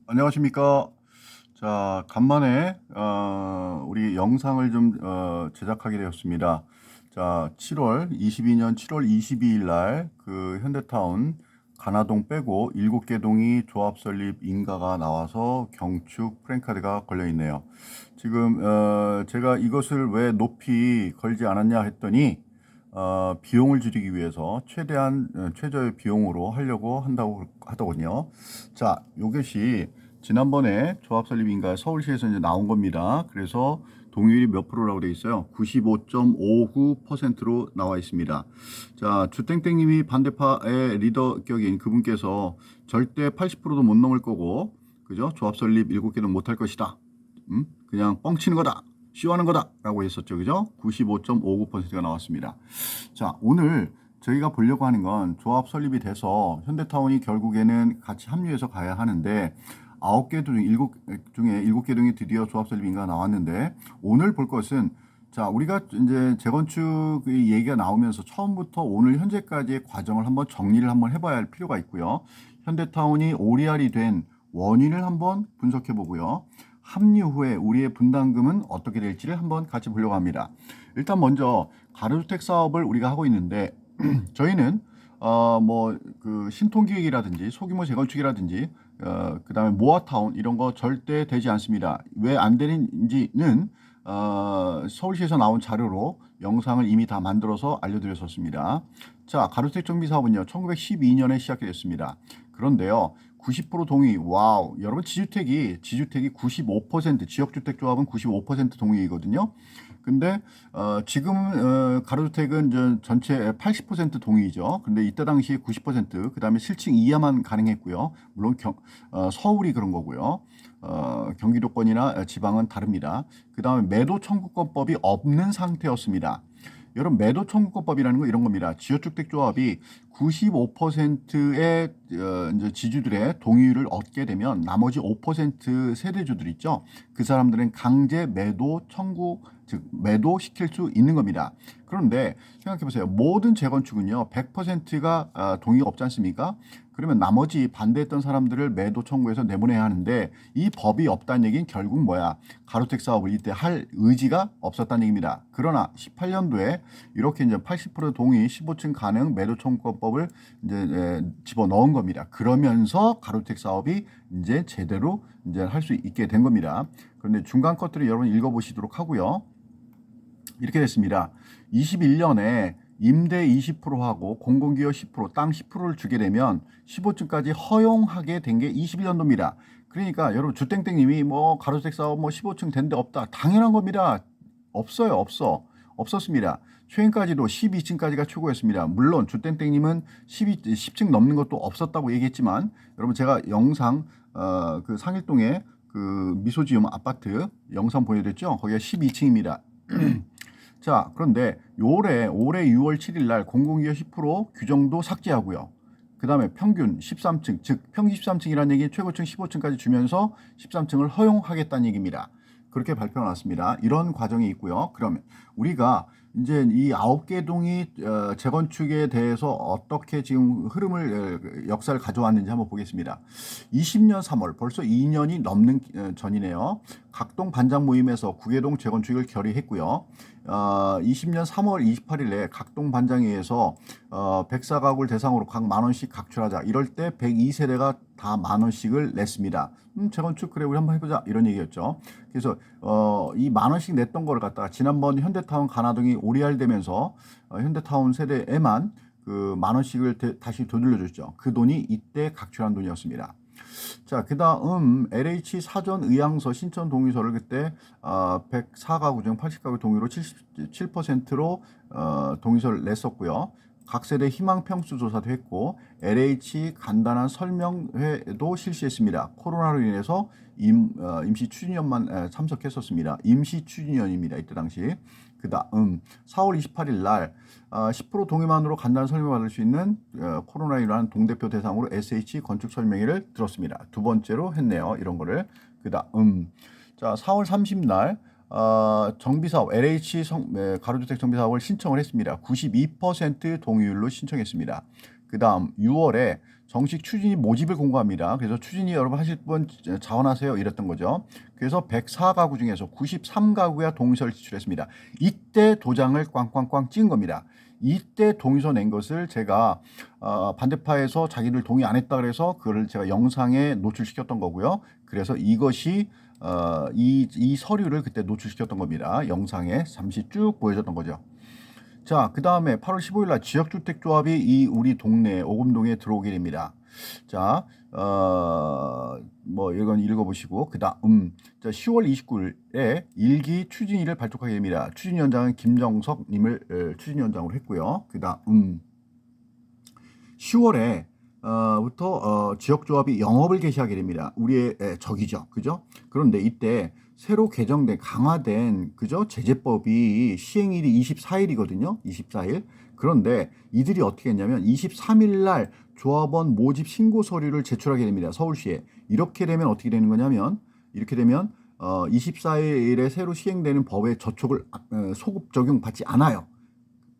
안녕하십니까. 자, 간만에 우리 영상을 좀 제작하게 되었습니다. 자, 22년 7월 22일 날 그 현대타운 가나동 빼고 7개 동이 조합 설립 인가가 나와서 경축 프랜카드가 걸려 있네요. 지금 제가 이것을 왜 높이 걸지 않았냐 했더니 비용을 줄이기 위해서 최대한 최저의 비용으로 하려고 한다고 하더군요. 자, 이것이 지난번에 조합 설립인가 서울시에서 이제 나온 겁니다. 그래서 동의율이 몇 프로라고 되어 있어요? 95.59%로 나와 있습니다. 자, 주땡땡님이 반대파의 리더격인 그분께서 절대 80%도 못 넘을 거고, 그죠? 조합 설립 7개는 못 할 것이다. 그냥 뻥치는 거다. 쇼하는 거다. 라고 했었죠. 그죠? 95.59%가 나왔습니다. 자, 오늘 저희가 보려고 하는 건 조합 설립이 돼서 현대타운이 결국에는 같이 합류해서 가야 하는데 9개 중 7개 중에 드디어 조합 설립 인가가 나왔는데 오늘 볼 것은 자, 우리가 이제 재건축 얘기가 나오면서 처음부터 오늘 현재까지의 과정을 한번 정리를 한번 해봐야 할 필요가 있고요. 현대타운이 오리알이 된 원인을 한번 분석해 보고요. 합류 후에 우리의 분담금은 어떻게 될지를 한번 같이 보려고 합니다. 일단 먼저 가로주택 사업을 우리가 하고 있는데 저희는 뭐 그 신통기획이라든지 소규모 재건축이라든지 그다음에 모아타운 이런 거 절대 되지 않습니다. 왜 안 되는지는 서울시에서 나온 자료로 영상을 이미 다 만들어서 알려드렸었습니다. 자, 가로주택 정비 사업은요 1912년에 시작이 됐습니다. 그런데요 90% 동의. 와우. 여러분 지주택이 95% 지역주택조합은 95% 동의이거든요. 근데 지금 가로주택은 전체 80% 동의죠. 근데 이때 당시에 90%, 그다음에 실층 이하만 가능했고요. 물론 서울이 그런 거고요. 경기도권이나 지방은 다릅니다. 그다음에 매도 청구권법이 없는 상태였습니다. 여러분 매도 청구권법이라는 거 이런 겁니다. 지역주택조합이 95%의 이제 지주들의 동의율을 얻게 되면 나머지 5% 세대주들 있죠. 그 사람들은 강제 매도 청구 즉 매도시킬 수 있는 겁니다. 그런데 생각해 보세요. 모든 재건축은요 100%가 동의가 없지 않습니까? 그러면 나머지 반대했던 사람들을 매도 청구해서 내보내야 하는데 이 법이 없다는 얘기는 결국 뭐야? 가로택 사업을 이때 할 의지가 없었다는 얘기입니다. 그러나 18년도에 이렇게 이제 80% 동의 15층 가능 매도 청구권법을 이제 집어넣은 겁니다. 그러면서 가로택 사업이 이제 제대로 이제 할 수 있게 된 겁니다. 그런데 중간 것들을 여러분 읽어보시도록 하고요. 이렇게 됐습니다. 21년에 임대 20%하고 공공기여 10%, 땅 10%를 주게 되면 15층까지 허용하게 된 게 21년도입니다. 그러니까 여러분 주땡땡님이 뭐 가로색 사업 뭐 15층 된 데 없다. 당연한 겁니다. 없어요. 없었습니다. 최근까지도 12층까지가 최고였습니다. 물론 주땡땡님은 10층 넘는 것도 없었다고 얘기했지만 여러분 제가 영상 그 상일동에 그 미소지음 아파트 영상 보여드렸죠. 거기가 12층입니다. 자, 그런데 올해 6월 7일 날 공공기여 10% 규정도 삭제하고요. 그 다음에 평균 13층, 즉 평균 13층이라는 얘기는 최고층 15층까지 주면서 13층을 허용하겠다는 얘기입니다. 그렇게 발표가 났습니다. 이런 과정이 있고요. 그러면 우리가 이제 이 9개 동이 재건축에 대해서 어떻게 지금 흐름을 역사를 가져왔는지 한번 보겠습니다. 20년 3월 벌써 2년이 넘는 전이네요. 각동 반장 모임에서 구계동 재건축을 결의했고요. 20년 3월 28일에 각동 반장회에서 104가구를 대상으로 각 만원씩 각출하자. 이럴 때 102세대가 다 만원씩을 냈습니다. 재건축 그래 우리 한번 해보자 이런 얘기였죠. 그래서 이 만원씩 냈던 거를 갖다가 지난번 현대타운 가나동이 오리알되면서 현대타운 세대에만 그 만원씩을 다시 되돌려줬죠. 그 돈이 이때 각출한 돈이었습니다. 자, 그 다음 LH 사전 의향서 신청 동의서를 그때 104가구 중 80가구 동의로 77%로 동의서를 냈었고요. 각 세대 희망 평수 조사도 했고 LH 간단한 설명회도 실시했습니다. 코로나로 인해서 임시 추진위원만 참석했었습니다. 임시 추진위원입니다. 이때 당시. 그 다음 4월 28일 날 10% 동의만으로 간단한 설명 받을 수 있는 코로나19라는 동대표 대상으로 SH 건축 설명회를 들었습니다. 두 번째로 했네요. 이런 거를. 그 다음 자 4월 30일 날 정비사업 가로주택 정비사업을 신청을 했습니다. 92% 동의율로 신청했습니다. 그다음 6월에 정식 추진위 모집을 공고합니다. 그래서 추진위 여러분 하실 분 자원하세요 이랬던 거죠. 그래서 104가구 중에서 93가구가 동의서를 제출했습니다. 이때 도장을 꽝꽝꽝 찍은 겁니다. 이때 동의서 낸 것을 제가 반대파에서 자기들 동의 안 했다 그래서 그걸 제가 영상에 노출시켰던 거고요. 그래서 이것이 이 서류를 그때 노출시켰던 겁니다. 영상에 잠시 쭉 보여줬던 거죠. 자, 그 다음에 8월 15일 날 지역주택조합이 이 우리 동네 오금동에 들어오게 됩니다. 자, 뭐 이건 읽어보시고 자, 10월 29일에 일기 추진위를 발족하게 됩니다. 추진위원장은 김정석님을 추진위원장으로 했고요. 그 다음 10월에 부터 지역조합이 영업을 개시하게 됩니다. 우리의 적이죠, 그죠? 그런데 이때 새로 개정된 강화된 그죠 제재법이 시행일이 24일이거든요. 24일. 그런데 이들이 어떻게 했냐면 23일 날 조합원 모집 신고 서류를 제출하게 됩니다. 서울시에. 이렇게 되면 어떻게 되는 거냐면 이렇게 되면 24일에 새로 시행되는 법의 저촉을 소급 적용받지 않아요.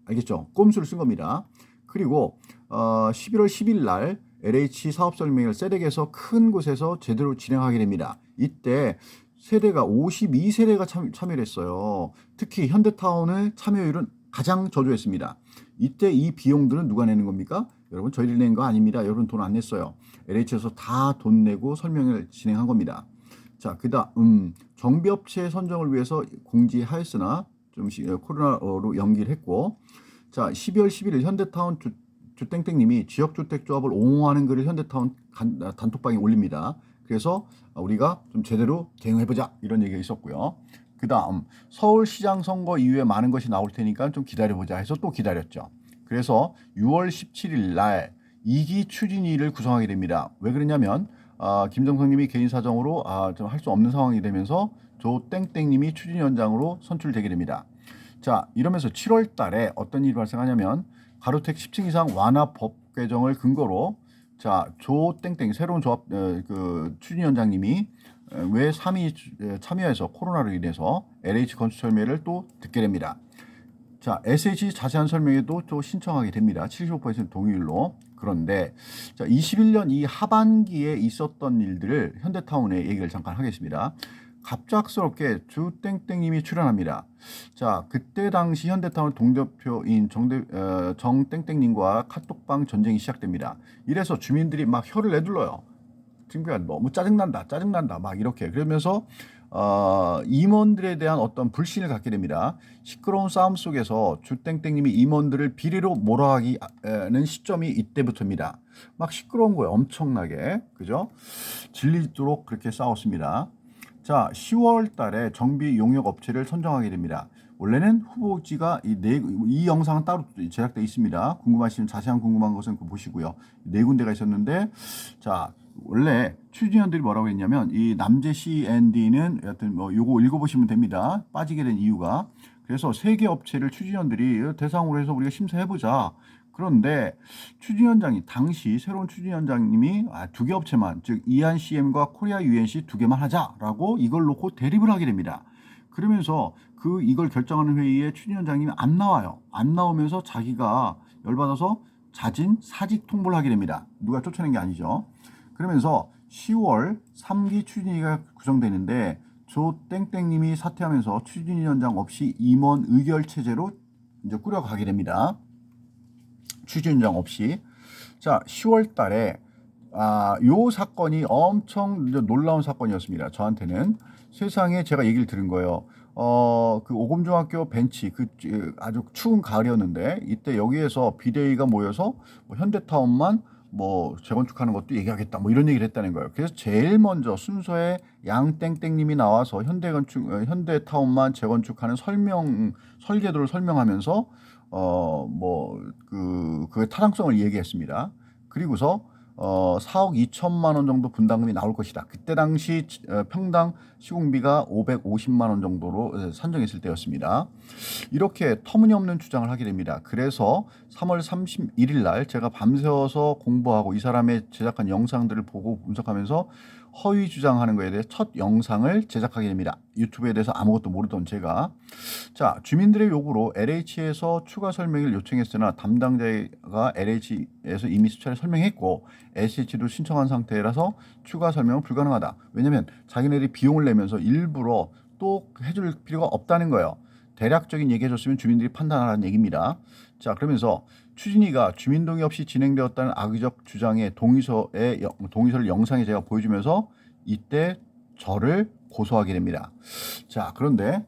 알겠죠? 꼼수를 쓴 겁니다. 그리고 11월 10일 날 LH 사업설명회를 세덱에서 큰 곳에서 제대로 진행하게 됩니다. 이때 세대가 52세대가 참여를 했어요. 특히 현대타운의 참여율은 가장 저조했습니다. 이때 이 비용들은 누가 내는 겁니까? 여러분 저희들이 낸 거 아닙니다. 여러분 돈 안 냈어요. LH에서 다 돈 내고 설명회를 진행한 겁니다. 자, 그다음 정비업체 선정을 위해서 공지하였으나 좀 코로나로 연기를 했고 자, 12월 11일 현대타운 주땡땡님이 지역주택조합을 옹호하는 글을 현대타운 단톡방에 올립니다. 그래서 우리가 좀 제대로 대응해보자 이런 얘기가 있었고요. 그 다음 서울시장 선거 이후에 많은 것이 나올 테니까 좀 기다려보자 해서 또 기다렸죠. 그래서 6월 17일 날 2기 추진위를 구성하게 됩니다. 왜 그러냐면 김정석님이 개인 사정으로 좀 할 수 없는 상황이 되면서 조땡땡님이 추진위원장으로 선출되게 됩니다. 자, 이러면서 7월 달에 어떤 일이 발생하냐면 가로택 10층 이상 완화 법 개정을 근거로 자, 조땡땡 새로운 조합 그 추진위원장님이 왜 3위 참여해서 코로나로 인해서 LH 건축 설명회를 또 듣게 됩니다. 자, SH 자세한 설명회도 또 신청하게 됩니다. 75% 동의율로. 그런데 자, 21년 이 하반기에 있었던 일들을 현대타운의 얘기를 잠깐 하겠습니다. 갑작스럽게 주땡땡님이 출연합니다. 자, 그때 당시 현대타운 동대표인 정땡땡님과 카톡방 전쟁이 시작됩니다. 이래서 주민들이 막 혀를 내둘러요. 친구야 너무 짜증난다 막 이렇게 그러면서 임원들에 대한 어떤 불신을 갖게 됩니다. 시끄러운 싸움 속에서 주땡땡님이 임원들을 비리로 몰아가기는 시점이 이때부터입니다. 막 시끄러운 거예요. 엄청나게 그죠? 질리도록 그렇게 싸웠습니다. 자, 10월 달에 정비 용역 업체를 선정하게 됩니다. 원래는 후보지가 이 영상은 따로 제작되어 있습니다. 궁금하시면 자세한 궁금한 것은 보시고요. 네 군데가 있었는데 자, 원래 추진위원들이 뭐라고 했냐면 이 남재 C&D는 여하튼 뭐 요거 읽어보시면 됩니다. 빠지게 된 이유가 그래서 세 개 업체를 추진위원들이 대상으로 해서 우리가 심사해보자. 그런데 추진위원장이 당시 새로운 추진위원장님이 두 개 업체만 즉 이한 CM과 코리아 UNC 두 개만 하자라고 이걸 놓고 대립을 하게 됩니다. 그러면서 이걸 결정하는 회의에 추진위원장님이 안 나와요. 안 나오면서 자기가 열받아서 자진 사직 통보를 하게 됩니다. 누가 쫓아낸 게 아니죠. 그러면서 10월 3기 추진위가 구성되는데 조땡땡님이 사퇴하면서 추진위원장 없이 임원 의결 체제로 이제 꾸려가게 됩니다. 추진위원장 없이. 자, 10월 달에 요 사건이 엄청 놀라운 사건이었습니다. 저한테는 세상에 제가 얘기를 들은 거예요. 그 오금중학교 벤치 아주 추운 가을이었는데 이때 여기에서 비대위가 모여서 뭐 현대타운만 뭐 재건축하는 것도 얘기하겠다 뭐 이런 얘기를 했다는 거예요. 그래서 제일 먼저 순서에 양땡땡님이 나와서 현대타운만 재건축하는 설계도를 설명하면서 그의 타당성을 얘기했습니다. 그리고서 4억 2천만 원 정도 분담금이 나올 것이다. 그때 당시 평당 시공비가 550만 원 정도로 산정했을 때였습니다. 이렇게 터무니없는 주장을 하게 됩니다. 그래서 3월 31일 날 제가 밤새워서 공부하고 이 사람의 제작한 영상들을 보고 분석하면서 허위 주장하는 거에 대해 첫 영상을 제작하게 됩니다. 유튜브에 대해서 아무것도 모르던 제가. 자, 주민들의 요구로 LH에서 추가 설명을 요청했으나 담당자가 LH에서 이미 수차례 설명했고 SH도 신청한 상태라서 추가 설명은 불가능하다. 왜냐면 자기네들이 비용을 내면서 일부러 또 해줄 필요가 없다는 거예요. 대략적인 얘기해줬으면 주민들이 판단하라는 얘기입니다. 자, 그러면서 추진위가 주민동의 없이 진행되었다는 악의적 주장의 동의서를 영상에 제가 보여주면서 이때 저를 고소하게 됩니다. 자, 그런데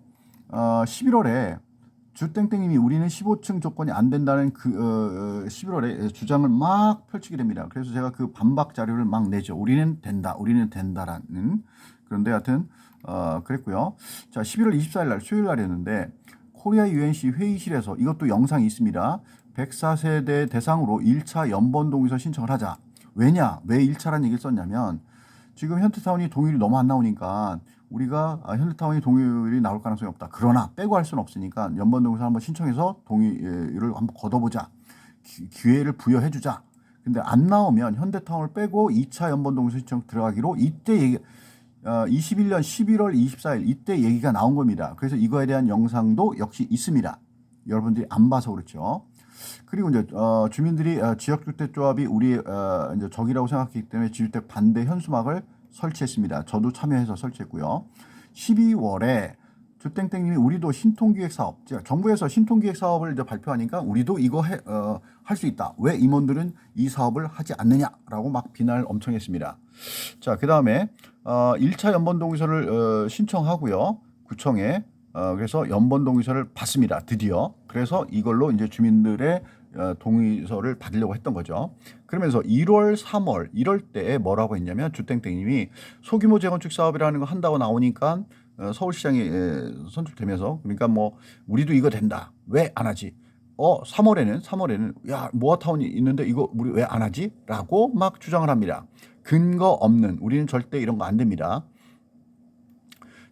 11월에 주땡땡님이 우리는 15층 조건이 안 된다는 11월에 주장을 막 펼치게 됩니다. 그래서 제가 그 반박 자료를 막 내죠. 우리는 된다라는. 그런데 하여튼 그랬고요. 자, 11월 24일 날 수요일 날이었는데 코리아 UNC 회의실에서 이것도 영상이 있습니다. 104세대 대상으로 1차 연번 동의서 신청을 하자. 왜냐? 왜 1차라는 얘기를 썼냐면 지금 현대타운이 동의율이 너무 안 나오니까 우리가 현대타운이 동의율이 나올 가능성이 없다. 그러나 빼고 할 수는 없으니까 연번 동의서 한번 신청해서 동의율을 한번 걷어보자. 기회를 부여해주자. 근데 안 나오면 현대타운을 빼고 2차 연번 동의서 신청 들어가기로 이때 21년 11월 24일 이때 얘기가 나온 겁니다. 그래서 이거에 대한 영상도 역시 있습니다. 여러분들이 안 봐서 그렇죠. 그리고 이제 주민들이 지역주택조합이 우리 이제 적이라고 생각했기 때문에 지주택 반대 현수막을 설치했습니다. 저도 참여해서 설치했고요. 12월에 주땡땡님이 우리도 신통기획 사업, 정부에서 신통기획 사업을 이제 발표하니까 우리도 이거 할 수 있다. 왜 임원들은 이 사업을 하지 않느냐라고 막 비난을 엄청 했습니다. 자, 그 다음에 1차 연번동의서를 신청하고요. 구청에 그래서 연번동의서를 받습니다. 드디어. 그래서 이걸로 이제 주민들의 동의서를 받으려고 했던 거죠. 그러면서 1월, 3월 이럴 때 뭐라고 했냐면 주땡땡님이 소규모 재건축 사업이라는 거 한다고 나오니까 서울시장이 선출되면서 그러니까 뭐 우리도 이거 된다. 왜 안 하지? 3월에는 야 모아타운이 있는데 이거 우리 왜 안 하지? 라고 막 주장을 합니다. 근거 없는 우리는 절대 이런 거 안 됩니다.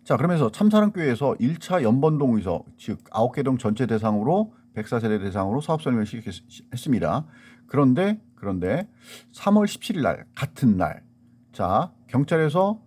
자, 그러면서 참사랑교회에서 1차 연번동의서 즉 9개 동 전체 대상으로 104세대 대상으로 사업 설명을 시작했습니다. 그런데 3월 17일 날 같은 날 자, 경찰에서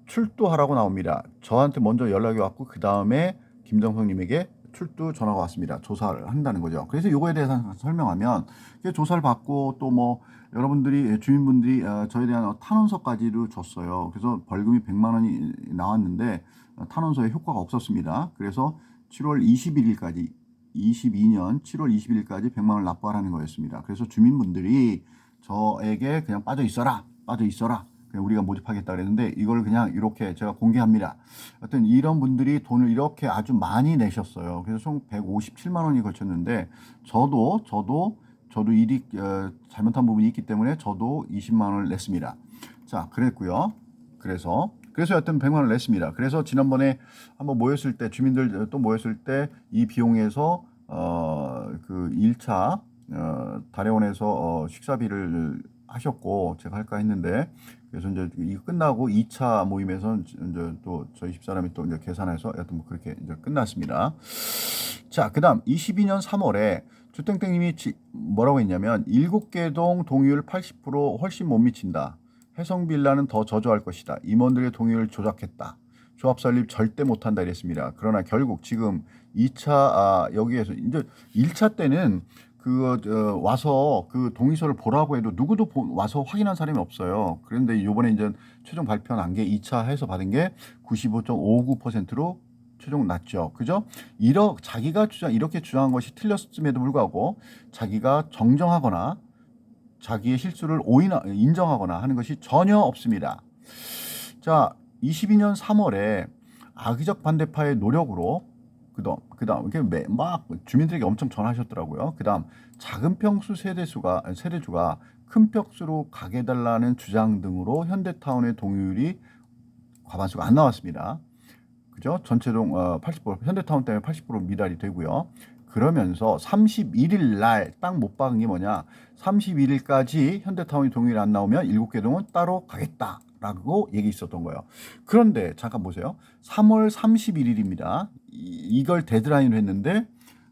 출두하라고 나옵니다. 저한테 먼저 연락이 왔고 그 다음에 김정성님에게 출두 전화가 왔습니다. 조사를 한다는 거죠. 그래서 이거에 대해서 설명하면 조사를 받고 또 뭐 여러분들이 주민분들이 저에 대한 탄원서까지도 줬어요. 그래서 벌금이 100만 원이 나왔는데 탄원서에 효과가 없었습니다. 그래서 7월 21일까지 22년 7월 21일까지 100만 원을 납부하라는 거였습니다. 그래서 주민분들이 저에게 그냥 빠져 있어라. 그냥 우리가 모집하겠다 그랬는데 이걸 그냥 이렇게 제가 공개합니다. 하여튼 이런 분들이 돈을 이렇게 아주 많이 내셨어요. 그래서 총 157만 원이 걸쳤는데 저도 일이 잘못한 부분이 있기 때문에 저도 20만 원을 냈습니다. 자, 그랬고요. 그래서 여하튼 100만 원을 냈습니다. 그래서 지난번에 한번 모였을 때 주민들 또 모였을 때 이 비용에서 그 1차 다래원에서 식사비를 하셨고 제가 할까 했는데 그래서 이제 이거 끝나고 2차 모임에서 이제 또 저희 집사람이 또 이제 계산해서 여하튼 뭐 그렇게 이제 끝났습니다. 자, 그다음 22년 3월에 주땡땡님이 뭐라고 했냐면 7개 동 동의율 80% 훨씬 못 미친다. 해성빌라는 더 저조할 것이다. 임원들의 동의율을 조작했다. 조합 설립 절대 못한다 이랬습니다. 그러나 결국 지금 2차 여기에서 이제 1차 때는 와서 그 동의서를 보라고 해도 누구도 와서 확인한 사람이 없어요. 그런데 이번에 이제 최종 발표 난 게 2차 해서 받은 게 95.59%로 최종 났죠. 그죠? 자기가 이렇게 주장한 것이 틀렸음에도 불구하고 자기가 정정하거나 자기의 실수를 인정하거나 하는 것이 전혀 없습니다. 자, 22년 3월에 악의적 반대파의 노력으로 그다음 이렇게 막 주민들에게 엄청 전하셨더라고요. 그다음 작은 평수 세대주가 큰 평수로 가게 달라는 주장 등으로 현대타운의 동의율이 과반수가 안 나왔습니다. 그죠? 전체동 80% 현대타운 때문에 80% 미달이 되고요. 그러면서 31일 날 딱 못 박은 게 뭐냐? 31일까지 현대타운이 동의율 안 나오면 7개 동은 따로 가겠다. 라고 얘기 있었던 거예요. 그런데 잠깐 보세요. 3월 31일입니다. 이걸 데드라인으로 했는데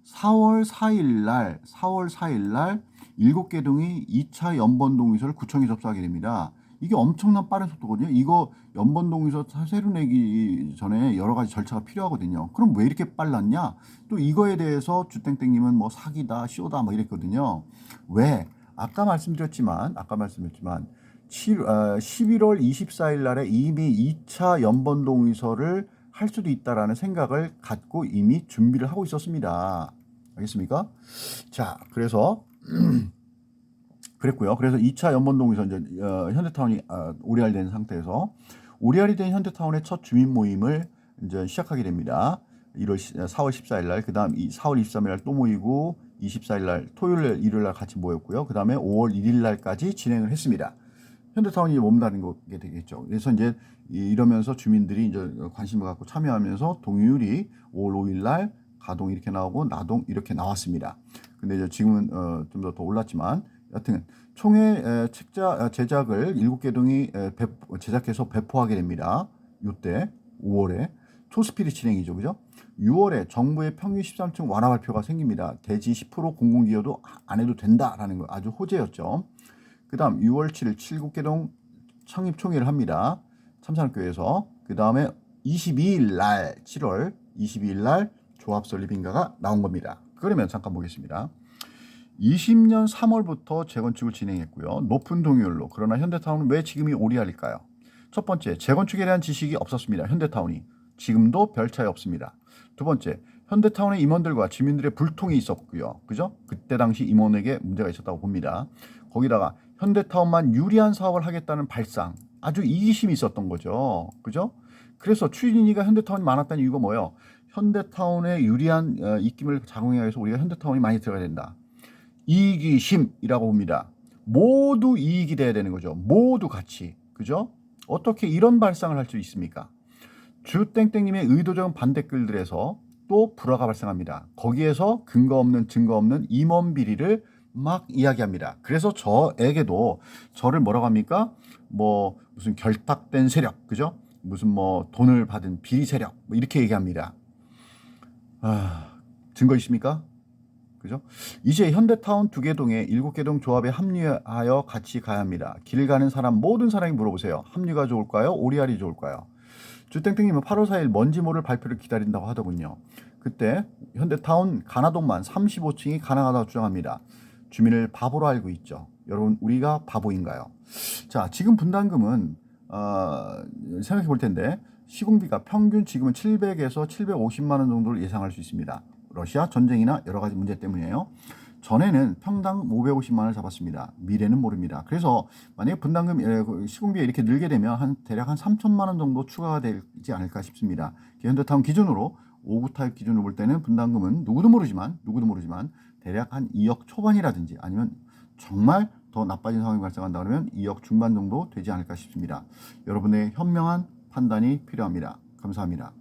4월 4일 날 7개 동이 2차 연번 동의서를 구청에 접수하게 됩니다. 이게 엄청난 빠른 속도거든요. 이거 연번 동의서 새로 내기 전에 여러 가지 절차가 필요하거든요. 그럼 왜 이렇게 빨랐냐? 또 이거에 대해서 주땡땡님은 뭐 사기다, 쇼다 뭐 이랬거든요. 왜? 아까 말씀드렸지만 11월 24일 날에 이미 2차 연번 동의서를 할 수도 있다라는 생각을 갖고 이미 준비를 하고 있었습니다. 알겠습니까? 자, 그래서 그랬고요. 그래서 2차 연번 동의서 이제 현대타운이 오리알이 된 상태에서 오리알이 된 현대타운의 첫 주민 모임을 이제 시작하게 됩니다. 4월 14일 날, 그다음 4월 23일 날 또 모이고 24일 날 토요일 일요일 날 같이 모였고요. 그다음에 5월 1일 날까지 진행을 했습니다. 현대타운이 몸다른 게 되겠죠. 그래서 이제 이러면서 주민들이 이제 관심을 갖고 참여하면서 동의율이 5월 5일 날 가동 이렇게 나오고 나동 이렇게 나왔습니다. 근데 이제 지금은 좀 더 올랐지만 여튼 총회 제작을 7개 동이 제작해서 배포하게 됩니다. 이때 5월에 초스피드 진행이죠. 그죠? 6월에 정부의 평균 13층 완화 발표가 생깁니다. 대지 10% 공공기여도 안 해도 된다라는 거 아주 호재였죠. 그 다음 6월 7일 7국계 동 창립총회를 합니다. 참산학교에서. 그 다음에 22일 날 7월 22일 날 조합 설립 인가가 나온 겁니다. 그러면 잠깐 보겠습니다. 20년 3월부터 재건축을 진행했고요. 높은 동의율로. 그러나 현대타운은 왜 지금이 오리알일까요? 첫 번째, 재건축에 대한 지식이 없었습니다. 현대타운이. 지금도 별 차이 없습니다. 두 번째, 현대타운의 임원들과 주민들의 불통이 있었고요. 그죠? 그때 당시 임원에게 문제가 있었다고 봅니다. 거기다가 현대타운만 유리한 사업을 하겠다는 발상, 아주 이기심이 있었던 거죠. 그죠? 그래서 추진위가 현대타운이 많았다는 이유가 뭐예요? 현대타운의 유리한 입김을 작용하기 위해서 우리가 현대타운이 많이 들어가야 된다. 이기심이라고 봅니다. 모두 이익이 돼야 되는 거죠. 모두 같이. 그죠? 어떻게 이런 발상을 할 수 있습니까? 주땡땡님의 의도적인 반댓글들에서 또 불화가 발생합니다. 거기에서 근거 없는 증거 없는 임원 비리를 막 이야기합니다. 그래서 저에게도 저를 뭐라고 합니까? 뭐 무슨 결탁된 세력, 그죠? 무슨 뭐 돈을 받은 비리 세력 뭐 이렇게 얘기합니다. 증거 있습니까? 그죠? 이제 현대타운 2개 동에 7개 동 조합에 합류하여 같이 가야 합니다. 길 가는 사람 모든 사람이 물어보세요. 합류가 좋을까요? 오리알이 좋을까요? 주땡땡님은 8월 4일 뭔지 모를 발표를 기다린다고 하더군요. 그때 현대타운 가나동만 35층이 가능하다고 주장합니다. 주민을 바보로 알고 있죠. 여러분 우리가 바보인가요? 자, 지금 분담금은 생각해 볼 텐데 시공비가 평균 지금은 700에서 750만 원 정도를 예상할 수 있습니다. 러시아 전쟁이나 여러 가지 문제 때문이에요. 전에는 평당 550만 원을 잡았습니다. 미래는 모릅니다. 그래서 만약에 분담금 시공비가 이렇게 늘게 되면 대략 한 3천만 원 정도 추가가 되지 않을까 싶습니다. 현대타운 기준으로 5구 타입 기준으로 볼 때는 분담금은 누구도 모르지만 대략 한 2억 초반이라든지 아니면 정말 더 나빠진 상황이 발생한다 그러면 2억 중반 정도 되지 않을까 싶습니다. 여러분의 현명한 판단이 필요합니다. 감사합니다.